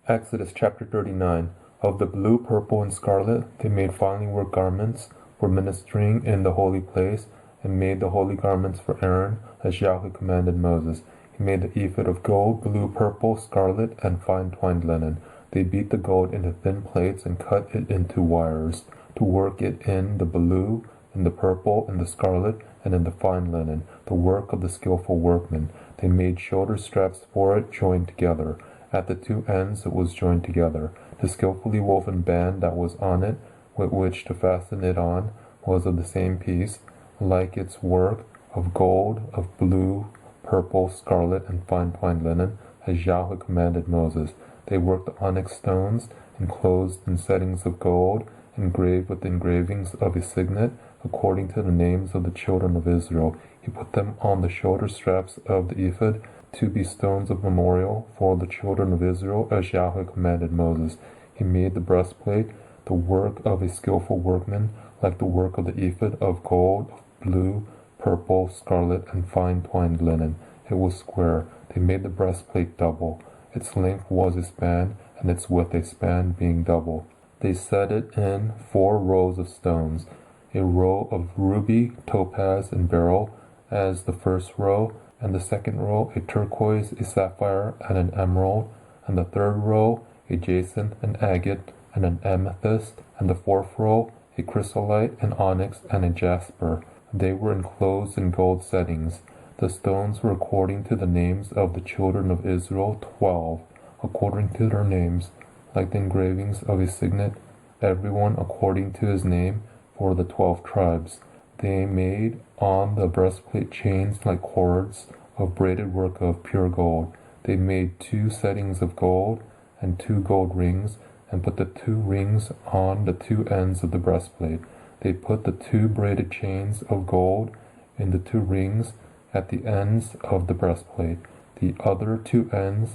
Exodus chapter 39. Of the blue, purple, and scarlet they made finely worked garments for ministering in the holy place, and made the holy garments for Aaron, as Yahweh commanded Moses. He made the ephod of gold, blue, purple, scarlet, and fine twined linen. They beat the gold into thin plates and cut it into wires, to work it in the blue, in the purple, in the scarlet, and in the fine linen, the work of the skillful workmen. They made shoulder straps for it joined together. At the two ends it was joined together. The skillfully woven band that was on it, with which to fasten it on, was of the same piece, like its work, of gold, of blue, purple, scarlet, and fine twined linen, as Yahweh commanded Moses. They worked the onyx stones, enclosed in settings of gold, engraved with engravings of a signet, according to the names of the children of Israel. He put them on the shoulder straps of the ephod, to be stones of memorial for the children of Israel, as Yahweh commanded Moses. He made the breastplate, the work of a skillful workman, like the work of the ephod, of gold, of blue, purple, scarlet, and fine twined linen. It was square. They made the breastplate double. Its length was a span, and its width a span, being double. They set it in 4 rows of stones, a row of ruby, topaz, and beryl as the first row, and the second row a turquoise, a sapphire, and an emerald, and the third row a jacinth, an agate, and an amethyst, and the fourth row a chrysolite, an onyx, and a jasper. They were enclosed in gold settings. The stones were according to the names of the children of Israel, 12, according to their names, like the engravings of a signet, everyone according to his name, for the 12 tribes. They made on the breastplate chains like cords of braided work of pure gold. They made 2 settings of gold and 2 gold rings, and put the 2 rings on the 2 ends of the breastplate. They put the 2 braided chains of gold in the 2 rings at the ends of the breastplate. The other 2 ends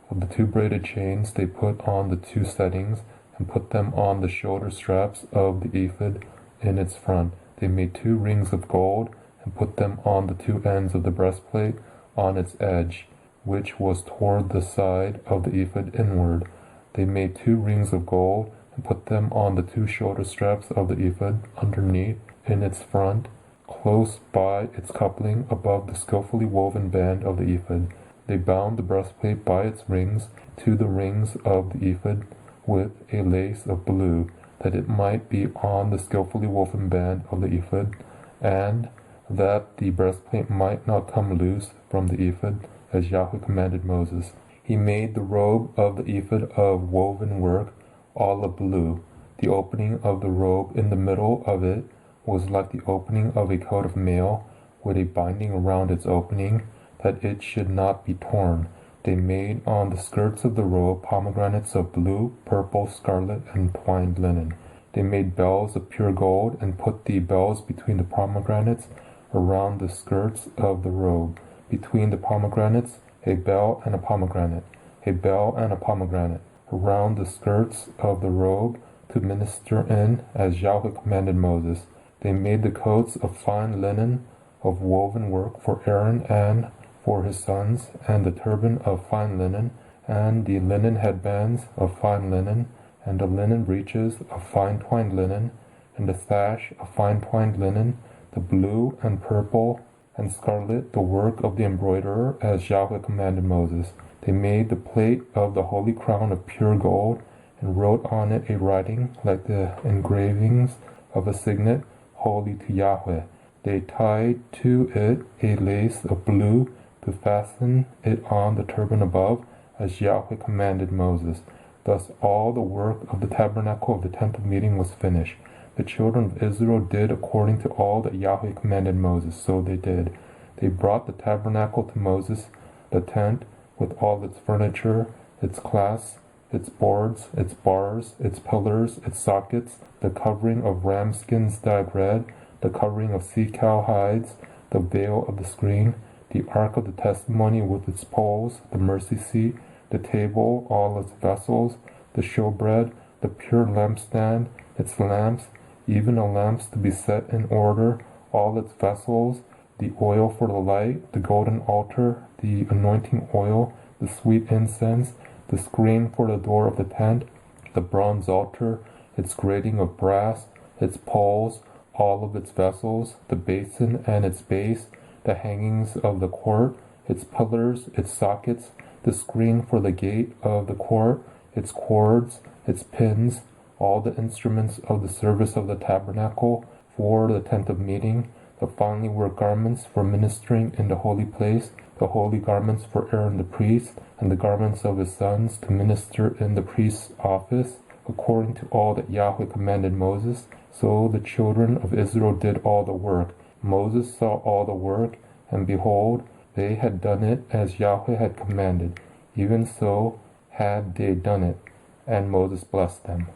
of the 2 braided chains they put on the 2 settings, and put them on the shoulder straps of the ephod in its front. They made 2 rings of gold, and put them on the 2 ends of the breastplate on its edge, which was toward the side of the ephod inward. They made 2 rings of gold, and put them on the 2 shoulder straps of the ephod underneath in its front, close by its coupling above the skillfully woven band of the ephod. They bound the breastplate by its rings to the rings of the ephod with a lace of blue, that it might be on the skillfully woven band of the ephod, and that the breastplate might not come loose from the ephod, as Yahweh commanded Moses. He made the robe of the ephod of woven work, all of blue. The opening of the robe in the middle of it was like the opening of a coat of mail, with a binding around its opening, that it should not be torn. They made on the skirts of the robe pomegranates of blue, purple, scarlet, and twined linen. They made bells of pure gold, and put the bells between the pomegranates around the skirts of the robe. Between the pomegranates, a bell and a pomegranate, a bell and a pomegranate, around the skirts of the robe, to minister in, as Yahweh commanded Moses. They made the coats of fine linen of woven work for Aaron and for his sons, and the turban of fine linen, and the linen headbands of fine linen, and the linen breeches of fine twined linen, and the sash of fine twined linen, the blue and purple and scarlet, the work of the embroiderer, as Yahweh commanded Moses. They made the plate of the holy crown of pure gold, and wrote on it a writing like the engravings of a signet, holy to Yahweh. They tied to it a lace of blue, to fasten it on the turban above, as Yahweh commanded Moses. Thus all the work of the tabernacle of the tent of meeting was finished. The children of Israel did according to all that Yahweh commanded Moses, so they did. They brought the tabernacle to Moses, the tent, with all its furniture, its clasps, its boards, its bars, its pillars, its sockets, the covering of ram skins dyed red, the covering of sea-cow hides, the veil of the screen, the ark of the testimony with its poles, the mercy seat, the table, all its vessels, the showbread, the pure lampstand, its lamps, even the lamps to be set in order, all its vessels, the oil for the light, the golden altar, the anointing oil, the sweet incense, the screen for the door of the tent, the bronze altar, its grating of brass, its poles, all of its vessels, the basin and its base, the hangings of the court, its pillars, its sockets, the screen for the gate of the court, its cords, its pins, all the instruments of the service of the tabernacle for the tent of meeting, the finely worked garments for ministering in the holy place, the holy garments for Aaron the priest, and the garments of his sons to minister in the priest's office, according to all that Yahweh commanded Moses. So the children of Israel did all the work. Moses saw all the work, and behold, they had done it as Yahweh had commanded. Even so had they done it, and Moses blessed them.